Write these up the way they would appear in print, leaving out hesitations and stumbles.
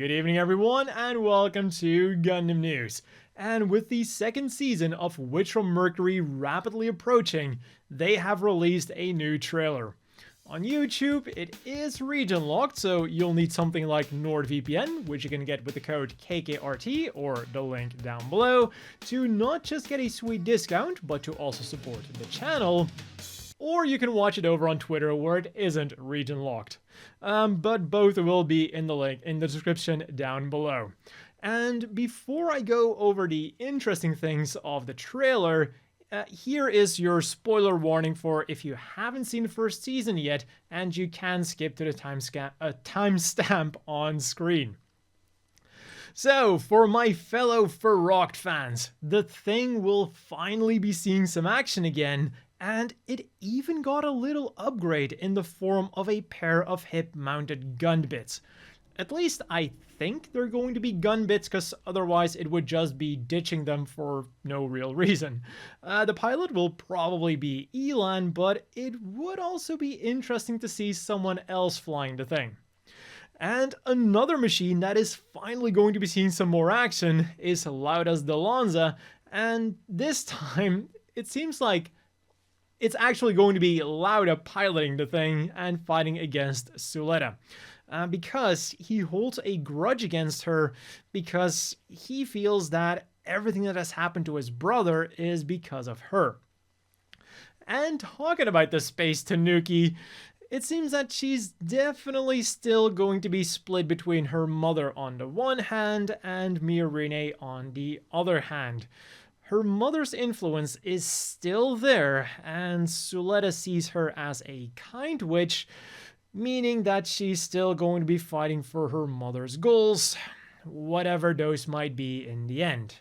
Good evening everyone and welcome to Gundam News. And with the second season of Witch from Mercury rapidly approaching, they have released a new trailer. On YouTube, it is region locked, so you'll need something like NordVPN, which you can get with the code kkrt or the link down below, to not just get a sweet discount, but to also support the channel. Or you can watch it over on Twitter where it isn't region locked. But both will be in the link in the description down below. And before I go over the interesting things of the trailer, here is your spoiler warning for if you haven't seen the first season yet, and you can skip to the timestamp on screen. So, for my fellow Ferrocked fans, the thing will finally be seeing some action again, and it even got a little upgrade in the form of a pair of hip-mounted gun bits. At least I think they're going to be gun bits, because otherwise it would just be ditching them for no real reason. The pilot will probably be Elan, but it would also be interesting to see someone else flying the thing. And another machine that is finally going to be seeing some more action is Lauda's Delonza, and this time it seems like it's actually going to be Lauda piloting the thing and fighting against Suletta. Because he holds a grudge against her because he feels that everything that has happened to his brother is because of her. And talking about the Space Tanuki, it seems that she's definitely still going to be split between her mother on the one hand and Miorine on the other hand. Her mother's influence is still there, and Suletta sees her as a kind witch, meaning that she's still going to be fighting for her mother's goals, whatever those might be in the end.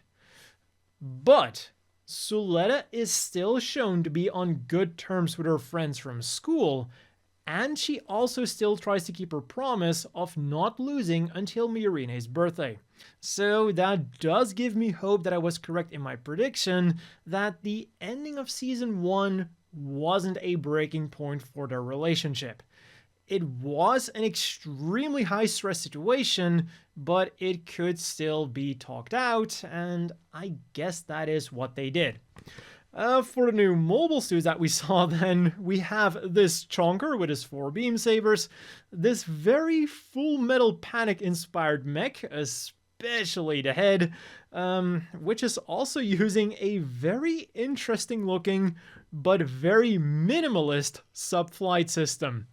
But Suletta is still shown to be on good terms with her friends from school, and she also still tries to keep her promise of not losing until Miorine's birthday. So that does give me hope that I was correct in my prediction that the ending of Season 1 wasn't a breaking point for their relationship. It was an extremely high-stress situation, but it could still be talked out, and I guess that is what they did. For the new mobile suits that we saw then, we have this chonker with his 4 beam sabers, this very Full Metal Panic-inspired mech, especially the head, which is also using a very interesting looking, but very minimalist sub-flight system.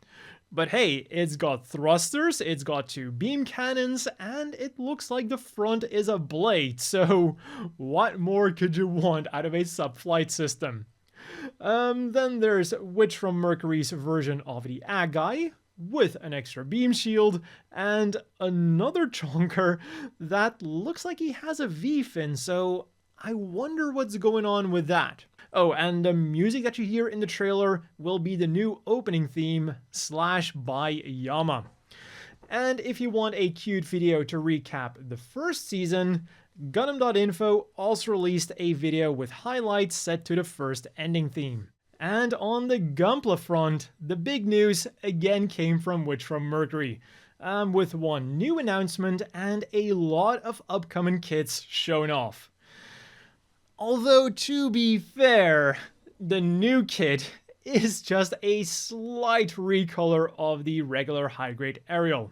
But hey, it's got thrusters, it's got 2 beam cannons, and it looks like the front is a blade, so what more could you want out of a sub-flight system? Then there's Witch from Mercury's version of the A-Guy, with an extra beam shield, and another chonker that looks like he has a V-fin, so I wonder what's going on with that. Oh, and the music that you hear in the trailer will be the new opening theme, by Yama. And if you want a cute video to recap the first season, Gundam.info also released a video with highlights set to the first ending theme. And on the Gunpla front, the big news again came from Witch from Mercury, with one new announcement and a lot of upcoming kits shown off. Although, to be fair, the new kit is just a slight recolor of the regular high-grade aerial.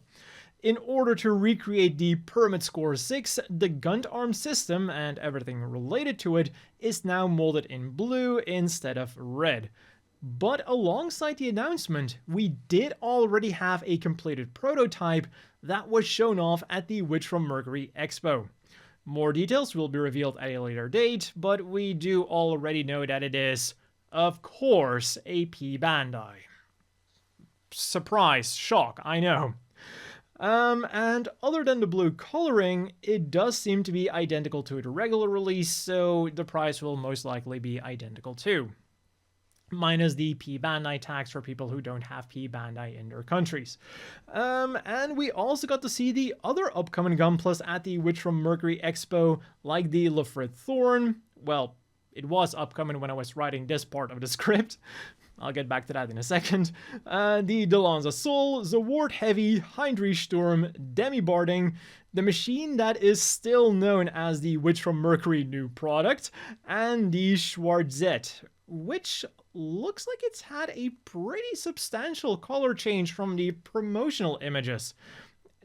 In order to recreate the Permet Score 6, the Gundam system and everything related to it is now molded in blue instead of red. But alongside the announcement, we did already have a completed prototype that was shown off at the Witch from Mercury Expo. More details will be revealed at a later date, but we do already know that it is, of course, a P-Bandai. Surprise, shock, I know. And other than the blue coloring, it does seem to be identical to the regular release, so the price will most likely be identical too. Minus the P-Bandai tax for people who don't have P-Bandai in their countries. And we also got to see the other upcoming Gunplas at the Witch from Mercury Expo, like the Lfrith Thorn. Well, it was upcoming when I was writing this part of the script. I'll get back to that in a second. The Delanza Sol, Zaward Heavy, Heinrichsturm, Demi-Barding, the machine that is still known as the Witch from Mercury new product, and the Schwarzette, which looks like it's had a pretty substantial color change from the promotional images.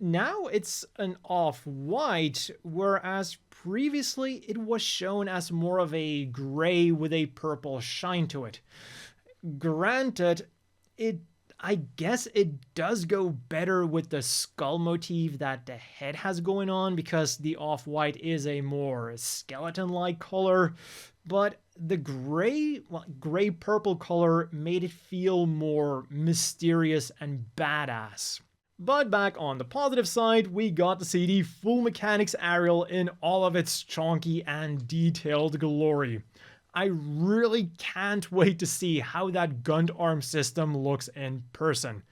Now it's an off-white, whereas previously it was shown as more of a gray with a purple shine to it. Granted, I guess it does go better with the skull motif that the head has going on, because the off-white is a more skeleton-like color, but the gray-purple color made it feel more mysterious and badass. But back on the positive side, we got to see the full mechanics Ariel in all of its chonky and detailed glory. I really can't wait to see how that Gundam system looks in person.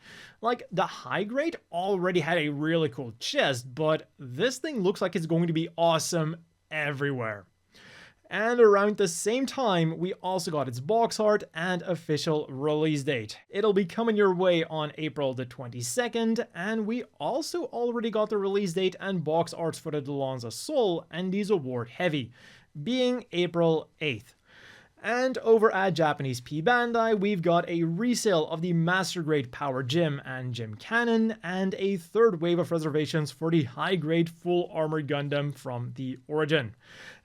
Like, the high grade already had a really cool chest, but this thing looks like it's going to be awesome everywhere. And around the same time, we also got its box art and official release date. It'll be coming your way on April the 22nd, and we also already got the release date and box arts for the Delanza Sol and the Zaward Heavy, being April 8th. And over at Japanese P-Bandai, we've got a resale of the Master Grade Power Gym and Gym Cannon, and a third wave of reservations for the high grade full armor Gundam from the Origin.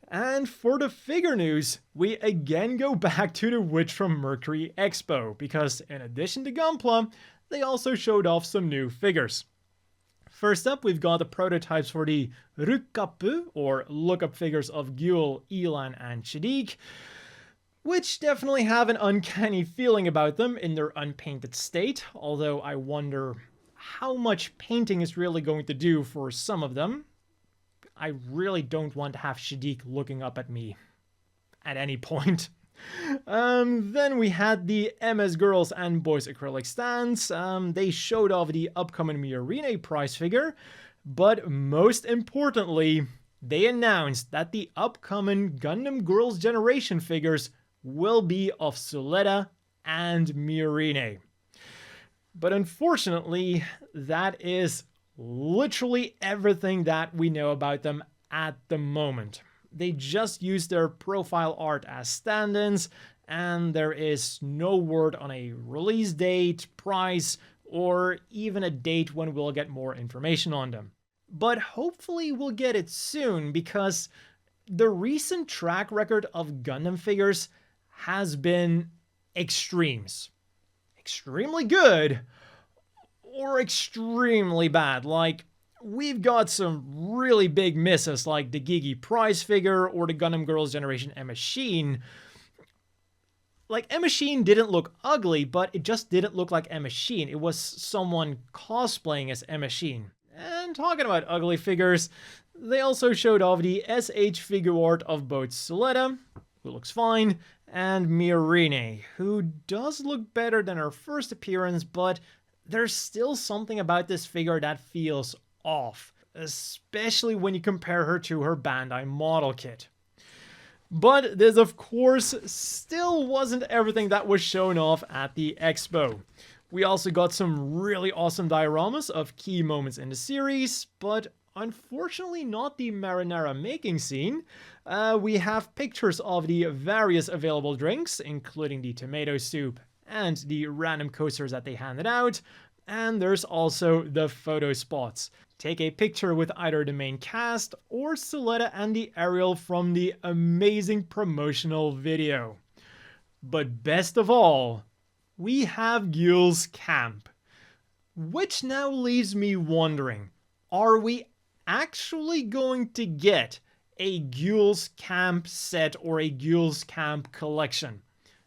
And for the figure news, we again go back to the Witch from Mercury Expo, because in addition to Gunpla, they also showed off some new figures. First up, we've got the prototypes for the Rukappu, or look-up figures of Guel, Elan, and Shaddiq, which definitely have an uncanny feeling about them in their unpainted state, although I wonder how much painting is really going to do for some of them. I really don't want to have Shaddiq looking up at me at any point. Then we had the MS Girls and Boys acrylic stands. They showed off the upcoming Miorine prize figure, but most importantly, they announced that the upcoming Gundam Girls Generation figures will be of Suletta and Miorine. But unfortunately, that is literally everything that we know about them at the moment. They just use their profile art as stand-ins, and there is no word on a release date, price, or even a date when we'll get more information on them. But hopefully we'll get it soon, because the recent track record of Gundam figures has been extremes. Extremely good, or extremely bad. Like, we've got some really big misses, like the GGG prize figure or the Gundam Girls Generation M-Machine. Like, M-Machine didn't look ugly, but it just didn't look like M-Machine. It was someone cosplaying as M-Machine. And talking about ugly figures, they also showed off the SHFiguarts of both Suletta, who looks fine, and Miorine, who does look better than her first appearance, but there's still something about this figure that feels off, especially when you compare her to her Bandai model kit. But this, of course, still wasn't everything that was shown off at the expo. We also got some really awesome dioramas of key moments in the series, but unfortunately not the marinara making scene. We have pictures of the various available drinks, including the tomato soup and the random coasters that they handed out, and there's also the photo spots. Take a picture with either the main cast or Suletta and the Ariel from the amazing promotional video. But best of all, we have Guel's camp, which now leaves me wondering, are we actually going to get a Guel's camp set or a Guel's camp collection?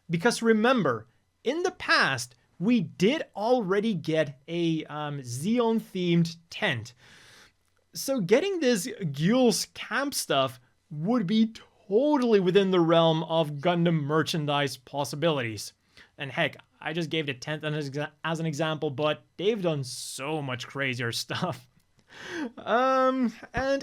Because remember, in the past, we did already get a Zeon-themed tent. So getting this Guel's camp stuff would be totally within the realm of Gundam merchandise possibilities. And heck, I just gave the tent as an example, but they've done so much crazier stuff. And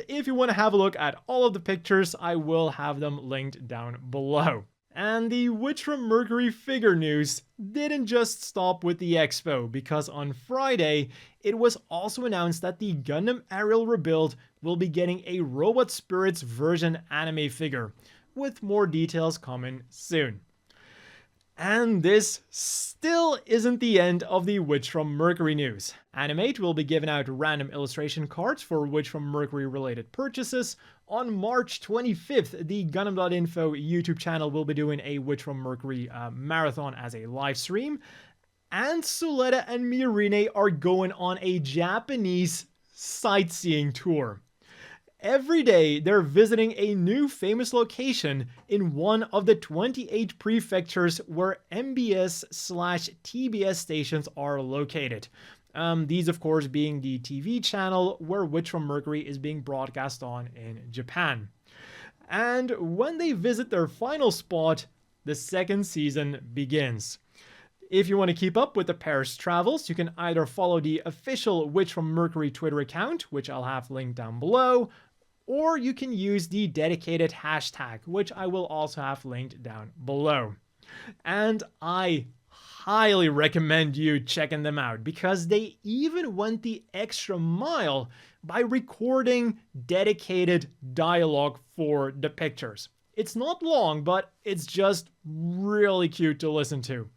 if you want to have a look at all of the pictures, I will have them linked down below. And the Witch from Mercury figure news didn't just stop with the expo, because on Friday, it was also announced that the Gundam Aerial Rebuild will be getting a Robot Spirits version anime figure, with more details coming soon. And this still isn't the end of the Witch from Mercury news. Animate will be giving out random illustration cards for Witch from Mercury related purchases. On March 25th, the Gundam.info YouTube channel will be doing a Witch from Mercury marathon as a live stream. And Suletta and Miorine are going on a Japanese sightseeing tour. Every day, they're visiting a new famous location in one of the 28 prefectures where MBS/TBS stations are located. These, of course, being the TV channel where Witch from Mercury is being broadcast on in Japan. And when they visit their final spot, the second season begins. If you want to keep up with the Paris travels, you can either follow the official Witch from Mercury Twitter account, which I'll have linked down below, or you can use the dedicated hashtag, which I will also have linked down below. And I highly recommend you checking them out, because they even went the extra mile by recording dedicated dialogue for the pictures. It's not long, but it's just really cute to listen to.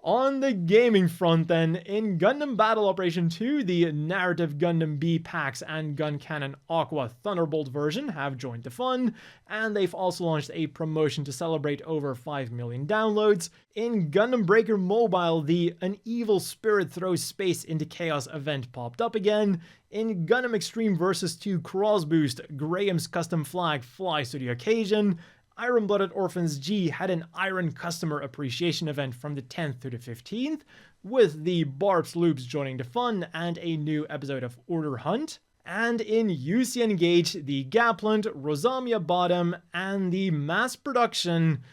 On the gaming front then, in Gundam Battle Operation 2, the narrative Gundam B packs and Gun Cannon Aqua Thunderbolt version have joined the fun, and they've also launched a promotion to celebrate over 5 million downloads. In Gundam Breaker Mobile, the An Evil Spirit Throws Space into Chaos event popped up again. In Gundam Extreme vs. 2 Cross Boost, Graham's custom flag flies to the occasion. Iron-Blooded Orphans G had an Iron Customer Appreciation event from the 10th to the 15th, with the Barbs Loops joining the fun and a new episode of Order Hunt. And in UC Engage, the Gapland, Rosamia Bottom, and the mass production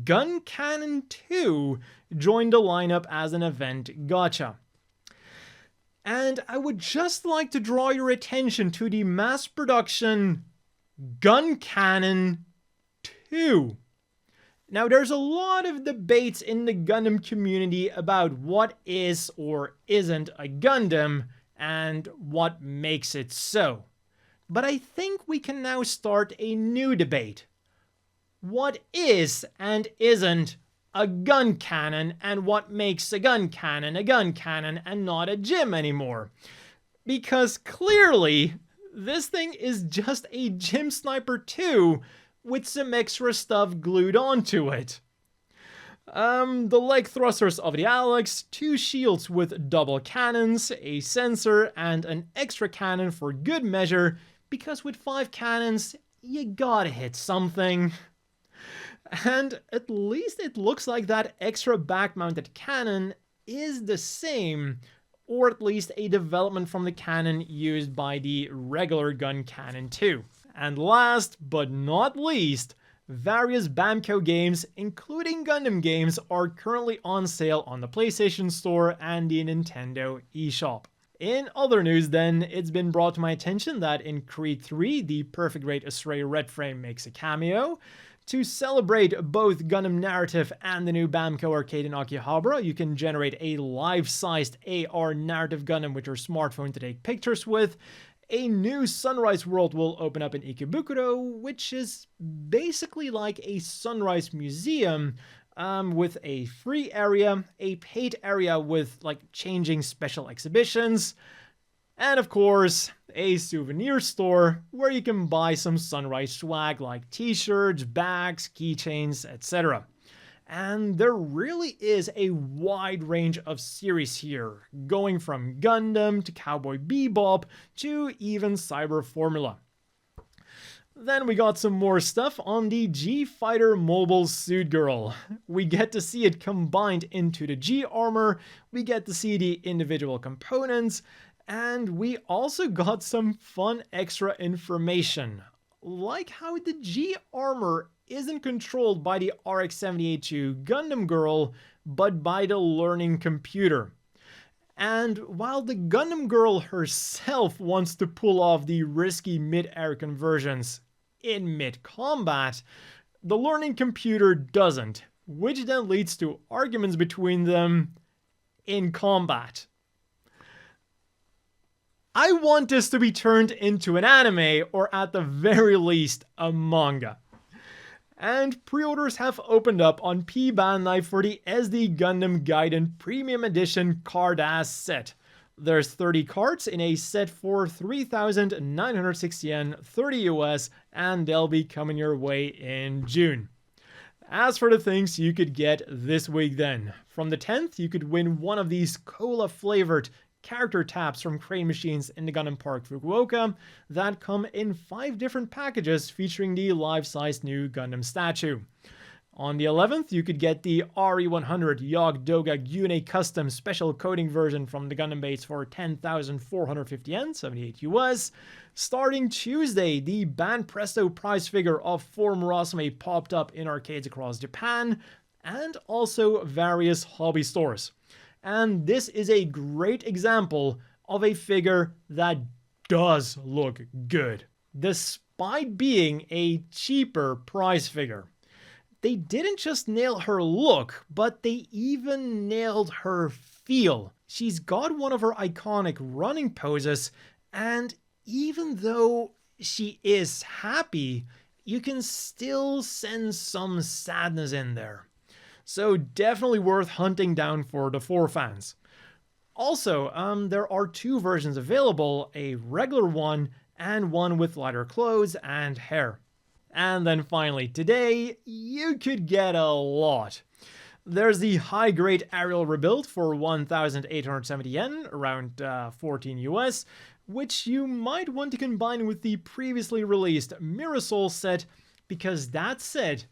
Gun Cannon 2 joined the lineup as an event gacha. And I would just like to draw your attention to the mass production Gun Cannon 2. Now, there's a lot of debates in the Gundam community about what is or isn't a Gundam and what makes it so. But I think we can now start a new debate. What is and isn't a gun cannon, and what makes a gun cannon and not a gym anymore? Because clearly, this thing is just a Gym Sniper 2 with some extra stuff glued onto it. The leg thrusters of the Alex, 2 shields with double cannons, a sensor, and an extra cannon for good measure, because with 5 cannons, you gotta hit something. And at least it looks like that extra back-mounted cannon is the same, or at least a development from the cannon used by the regular gun cannon 2. And last but not least, various Bamco games, including Gundam games, are currently on sale on the PlayStation Store and the Nintendo eShop. In other news then, it's been brought to my attention that in Creed 3, the Perfect Rate Astray Red Frame makes a cameo. To celebrate both Gundam Narrative and the new Bamco arcade in Akihabara, you can generate a life-sized AR Narrative Gundam with your smartphone to take pictures with. A new Sunrise World will open up in Ikebukuro, which is basically like a Sunrise Museum, with a free area, a paid area with like changing special exhibitions, and of course, a souvenir store where you can buy some Sunrise swag like t-shirts, bags, keychains, etc. And there really is a wide range of series here, going from Gundam to Cowboy Bebop to even Cyber Formula. Then we got some more stuff on the G-Fighter Mobile Suit Girl. We get to see it combined into the G-Armor, we get to see the individual components, and we also got some fun extra information, like how the G-Armor isn't controlled by the RX-78-2 Gundam Girl, but by the learning computer. And while the Gundam Girl herself wants to pull off the risky mid-air conversions in mid-combat, the learning computer doesn't, which then leads to arguments between them in combat. I want this to be turned into an anime, or at the very least, a manga. And pre-orders have opened up on P-Bandai for the SD Gundam Gaiden Premium Edition card-ass set. There's 30 cards in a set for 3,960 yen, 30 US, and they'll be coming your way in June. As for the things you could get this week then, from the 10th you could win one of these cola-flavored character taps from Crane Machines in the Gundam Park Fukuoka that come in 5 different packages featuring the life-size new Gundam statue. On the 11th, you could get the RE100 Yog Doga Gyune Custom Special Coating version from the Gundam base for 10,450 yen, 78 US. Starting Tuesday, the Ban Presto prize figure of Form Murasame popped up in arcades across Japan, and also various hobby stores. And this is a great example of a figure that does look good, despite being a cheaper prize figure. They didn't just nail her look, but they even nailed her feel. She's got one of her iconic running poses, and even though she is happy, you can still sense some sadness in there. So definitely worth hunting down for the 4 fans. Also, there are 2 versions available, a regular one and one with lighter clothes and hair. And then finally, today, you could get a lot. There's the high-grade Ariel rebuild for 1,870 yen, around 14 US, which you might want to combine with the previously released Mirasol set, because that set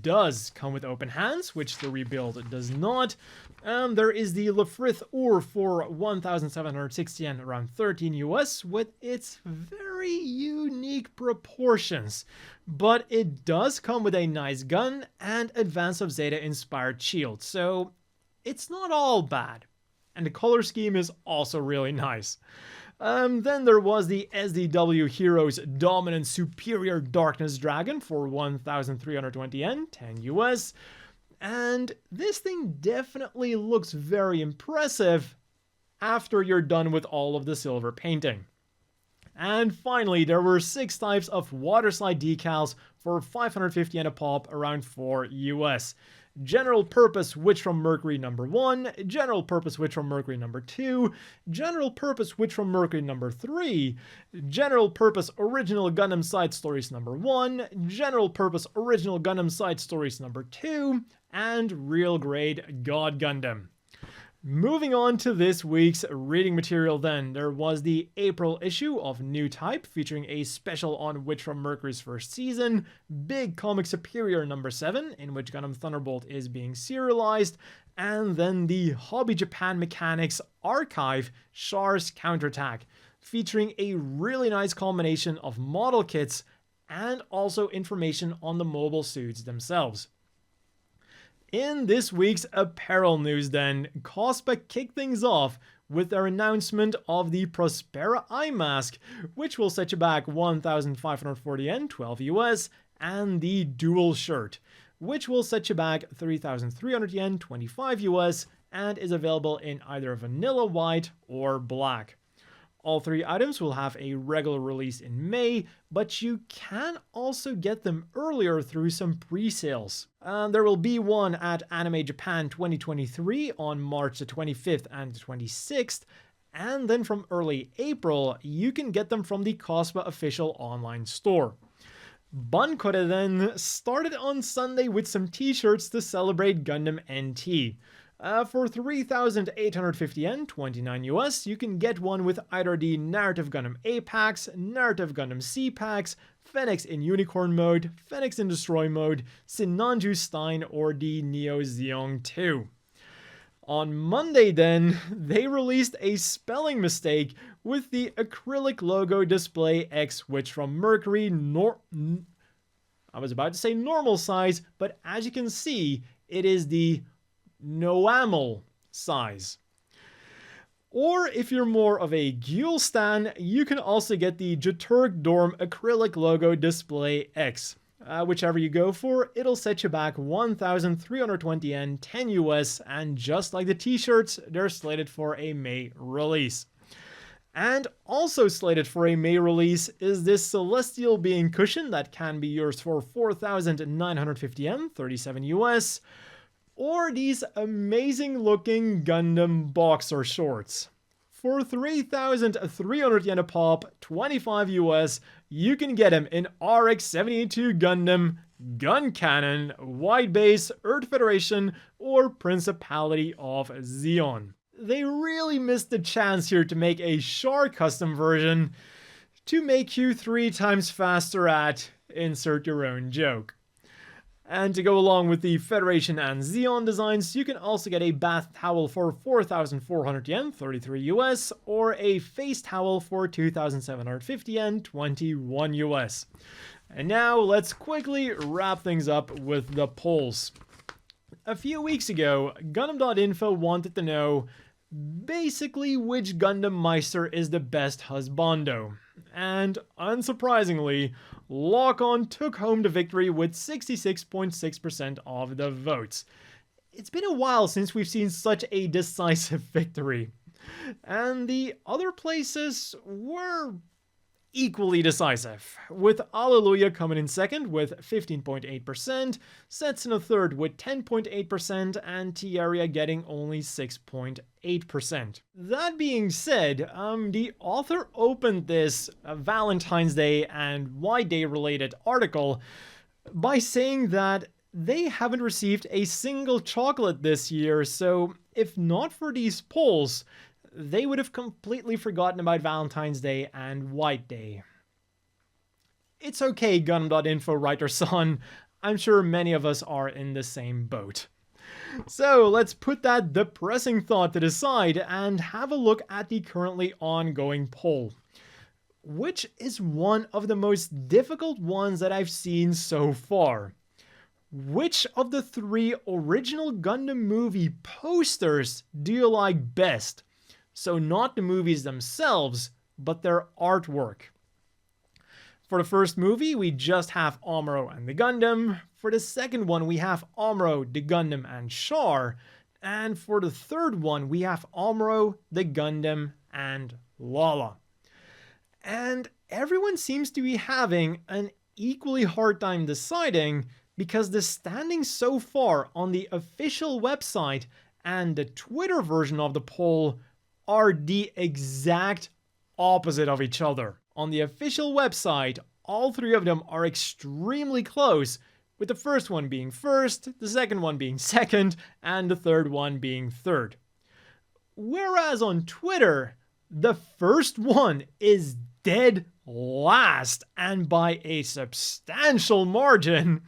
does come with open hands, which the rebuild does not. There is the Lfrith Ur for 1,760 yen, around 13 US, with its very unique proportions. But it does come with a nice gun and Advance of Zeta inspired shield, so it's not all bad. And the color scheme is also really nice. Then there was the SDW Heroes Dominant Superior Darkness Dragon for 1,320 yen, 10 US. And this thing definitely looks very impressive after you're done with all of the silver painting. And finally, there were 6 types of Waterslide decals for 550 yen a pop, around 4 US. General Purpose Witch from Mercury number 1, General Purpose Witch from Mercury number 2, General Purpose Witch from Mercury number 3, General Purpose Original Gundam Side Stories number 1, General Purpose Original Gundam Side Stories number 2, and Real Grade God Gundam. Moving on to this week's reading material then, there was the April issue of New Type featuring a special on Witch from Mercury's first season, Big Comic Superior number 7, in which Gundam Thunderbolt is being serialized, and then the Hobby Japan Mechanics Archive Char's Counterattack, featuring a really nice combination of model kits and also information on the mobile suits themselves. In this week's apparel news then, Cospa kicked things off with their announcement of the Prospera eye mask, which will set you back 1,540 yen, 12 US, and the dual shirt, which will set you back 3,300 yen, 25 US, and is available in either vanilla white or black. All 3 items will have a regular release in May, but you can also get them earlier through some pre-sales. There will be one at Anime Japan 2023 on March the 25th and the 26th, and then from early April, you can get them from the Cospa official online store. Bunkore then started on Sunday with some t-shirts to celebrate Gundam NT. For 3,850 yen, 29 US, you can get one with either the Narrative Gundam A packs, Narrative Gundam C packs, Phoenix in Unicorn mode, Phoenix in Destroy mode, Sinanju Stein, or the Neo Zeong 2. On Monday then, they released a spelling mistake with the Acrylic logo display X, which from Mercury I was about to say normal size, but as you can see, it is the Noamal size. Or if you're more of a Guel stan, you can also get the Jeturg Dorm acrylic logo display X. Whichever you go for, it'll set you back 1,320 yen, 10 US, and just like the t-shirts, they're slated for a May release. And also slated for a May release is this Celestial Being cushion that can be yours for 4,950 yen, 37 US, or these amazing looking Gundam boxer shorts. For 3,300 yen a pop, 25 US, you can get them in RX-72 Gundam, Gun Cannon, Wide Base, Earth Federation, or Principality of Zeon. They really missed the chance here to make a Char custom version to make you 3 times faster at insert your own joke. And to go along with the Federation and Zeon designs, you can also get a bath towel for 4,400 yen, 33 US, or a face towel for 2,750 yen, 21 US. And now let's quickly wrap things up with the polls. A few weeks ago, Gundam.info wanted to know basically which Gundam Meister is the best husbando. And unsurprisingly, Lock-On took home the victory with 66.6% of the votes. It's been a while since we've seen such a decisive victory. And the other places were equally decisive, with Alleluia coming in second with 15.8%, Sets in a third with 10.8%, and T-Area getting only 6.8%. That being said, the author opened this Valentine's Day and White Day related article by saying that they haven't received a single chocolate this year, so if not for these polls, they would have completely forgotten about Valentine's Day and White Day. It's okay, Gundam.info writer-son. I'm sure many of us are in the same boat. So let's put that depressing thought to the side and have a look at the currently ongoing poll, which is one of the most difficult ones that I've seen so far. Which of the 3 original Gundam movie posters do you like best? So not the movies themselves, but their artwork. For the first movie, we just have Amuro and the Gundam. For the second one, we have Amuro, the Gundam, and Char. And for the third one, we have Amuro, the Gundam, and Lala. And everyone seems to be having an equally hard time deciding because the standings so far on the official website and the Twitter version of the poll are the exact opposite of each other. On the official website, all 3 of them are extremely close, with the first one being first, the second one being second, and the third one being third. Whereas on Twitter, the first one is dead last, and by a substantial margin.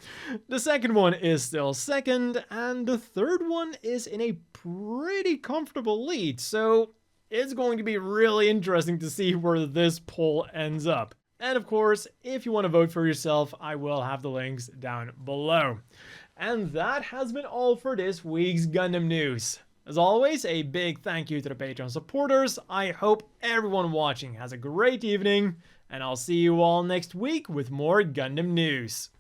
The second one is still second, and the third one is in a pretty comfortable lead, so it's going to be really interesting to see where this poll ends up. And of course, if you want to vote for yourself, I will have the links down below. And that has been all for this week's Gundam news. As always, a big thank you to the Patreon supporters. I hope everyone watching has a great evening, and I'll see you all next week with more Gundam news.